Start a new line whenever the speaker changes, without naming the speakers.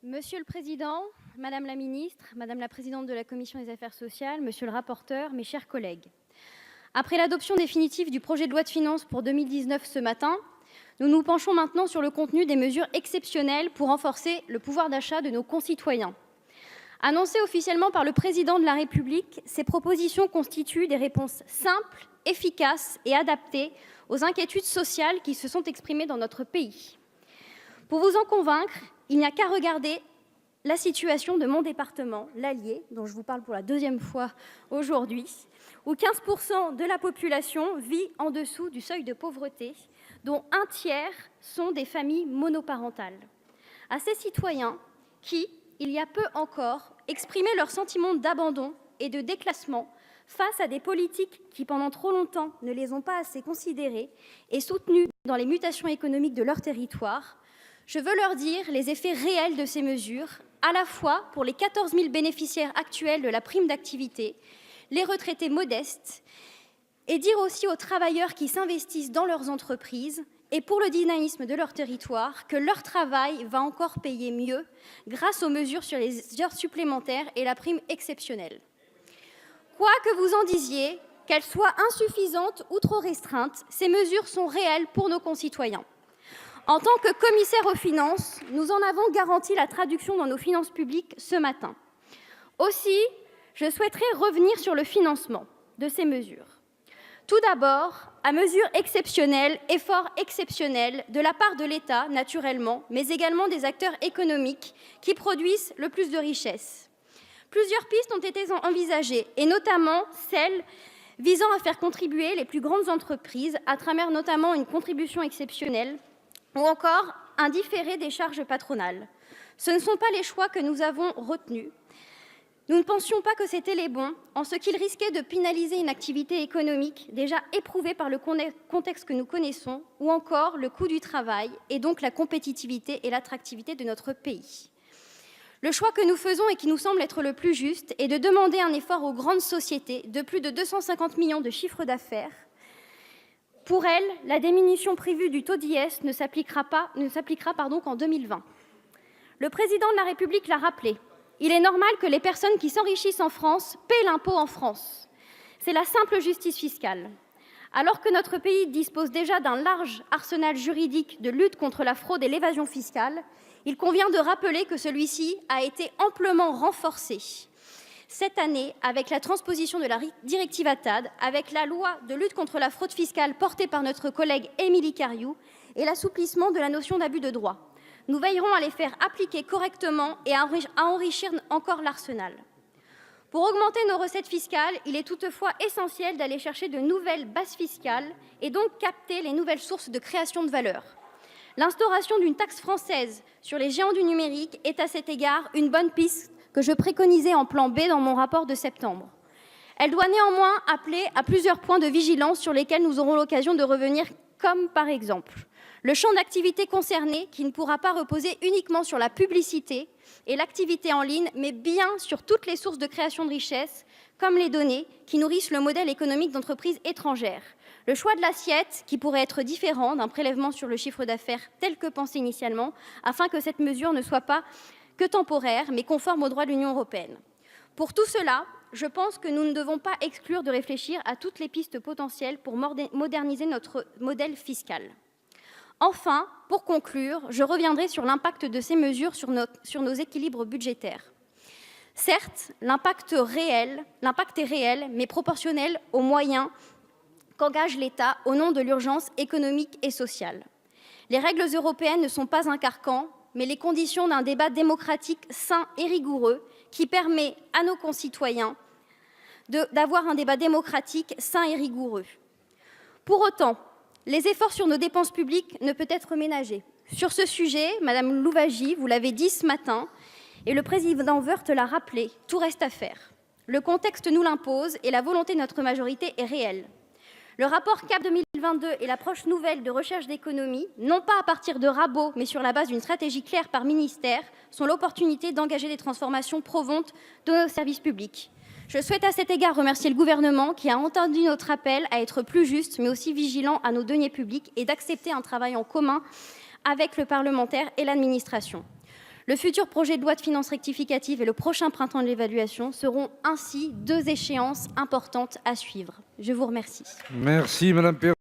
Monsieur le Président, Madame la Ministre, Madame la Présidente de la Commission des Affaires sociales, Monsieur le rapporteur, mes chers collègues. Après l'adoption définitive du projet de loi de finances pour 2019 ce matin, nous nous penchons maintenant sur le contenu des mesures exceptionnelles pour renforcer le pouvoir d'achat de nos concitoyens. Annoncées officiellement par le Président de la République, ces propositions constituent des réponses simples, efficaces et adaptées aux inquiétudes sociales qui se sont exprimées dans notre pays. Pour vous en convaincre, il n'y a qu'à regarder la situation de mon département, l'Allier, dont je vous parle pour la deuxième fois aujourd'hui, où 15% de la population vit en dessous du seuil de pauvreté, dont un tiers sont des familles monoparentales. À ces citoyens qui, il y a peu encore, exprimaient leur sentiment d'abandon et de déclassement face à des politiques qui, pendant trop longtemps, ne les ont pas assez considérés et soutenus dans les mutations économiques de leur territoire, je veux leur dire les effets réels de ces mesures, à la fois pour les 14 000 bénéficiaires actuels de la prime d'activité, les retraités modestes, et dire aussi aux travailleurs qui s'investissent dans leurs entreprises et pour le dynamisme de leur territoire que leur travail va encore payer mieux grâce aux mesures sur les heures supplémentaires et la prime exceptionnelle. Quoi que vous en disiez, qu'elles soient insuffisantes ou trop restreintes, ces mesures sont réelles pour nos concitoyens. En tant que commissaire aux finances, nous en avons garanti la traduction dans nos finances publiques ce matin. Aussi, je souhaiterais revenir sur le financement de ces mesures. Tout d'abord, à mesure exceptionnelle, effort exceptionnel de la part de l'État, naturellement, mais également des acteurs économiques qui produisent le plus de richesses. Plusieurs pistes ont été envisagées, et notamment celles visant à faire contribuer les plus grandes entreprises, à travers notamment une contribution exceptionnelle, ou encore un différé des charges patronales. Ce ne sont pas les choix que nous avons retenus. Nous ne pensions pas que c'était les bons, en ce qu'ils risquaient de pénaliser une activité économique déjà éprouvée par le contexte que nous connaissons, ou encore le coût du travail, et donc la compétitivité et l'attractivité de notre pays. Le choix que nous faisons et qui nous semble être le plus juste est de demander un effort aux grandes sociétés de plus de 250 millions de chiffre d'affaires. Pour elles, la diminution prévue du taux d'IS ne s'appliquera qu'en 2020. Le Président de la République l'a rappelé, il est normal que les personnes qui s'enrichissent en France paient l'impôt en France. C'est la simple justice fiscale. Alors que notre pays dispose déjà d'un large arsenal juridique de lutte contre la fraude et l'évasion fiscale, il convient de rappeler que celui-ci a été amplement renforcé cette année avec la transposition de la directive ATAD, avec la loi de lutte contre la fraude fiscale portée par notre collègue Émilie Cariou et l'assouplissement de la notion d'abus de droit. Nous veillerons à les faire appliquer correctement et à enrichir encore l'arsenal. Pour augmenter nos recettes fiscales, il est toutefois essentiel d'aller chercher de nouvelles bases fiscales et donc capter les nouvelles sources de création de valeur. L'instauration d'une taxe française sur les géants du numérique est à cet égard une bonne piste que je préconisais en plan B dans mon rapport de septembre. Elle doit néanmoins appeler à plusieurs points de vigilance sur lesquels nous aurons l'occasion de revenir, comme par exemple le champ d'activité concerné qui ne pourra pas reposer uniquement sur la publicité et l'activité en ligne, mais bien sur toutes les sources de création de richesse, comme les données qui nourrissent le modèle économique d'entreprises étrangères. Le choix de l'assiette qui pourrait être différent d'un prélèvement sur le chiffre d'affaires tel que pensé initialement, afin que cette mesure ne soit pas que temporaire, mais conforme au droit de l'Union européenne. Pour tout cela, je pense que nous ne devons pas exclure de réfléchir à toutes les pistes potentielles pour moderniser notre modèle fiscal. Enfin, pour conclure, je reviendrai sur l'impact de ces mesures sur nos équilibres budgétaires. Certes, l'impact est réel, mais proportionnel aux moyens qu'engage l'État au nom de l'urgence économique et sociale. Les règles européennes ne sont pas un carcan, mais les conditions d'un débat démocratique sain et rigoureux qui permet à nos concitoyens d'avoir un débat démocratique sain et rigoureux. Pour autant, les efforts sur nos dépenses publiques ne peuvent être ménagés. Sur ce sujet, Madame Louwagie, vous l'avez dit ce matin, et le président Woerth l'a rappelé, tout reste à faire. Le contexte nous l'impose et la volonté de notre majorité est réelle. Le rapport CAP 2022 et l'approche nouvelle de recherche d'économie, non pas à partir de rabots, mais sur la base d'une stratégie claire par ministère, sont l'opportunité d'engager des transformations profondes de nos services publics. Je souhaite à cet égard remercier le gouvernement qui a entendu notre appel à être plus juste, mais aussi vigilant à nos deniers publics et d'accepter un travail en commun avec le parlementaire et l'administration. Le futur projet de loi de finances rectificative et le prochain printemps de l'évaluation seront ainsi deux échéances importantes à suivre. Je vous remercie.
Merci, Madame Perrin.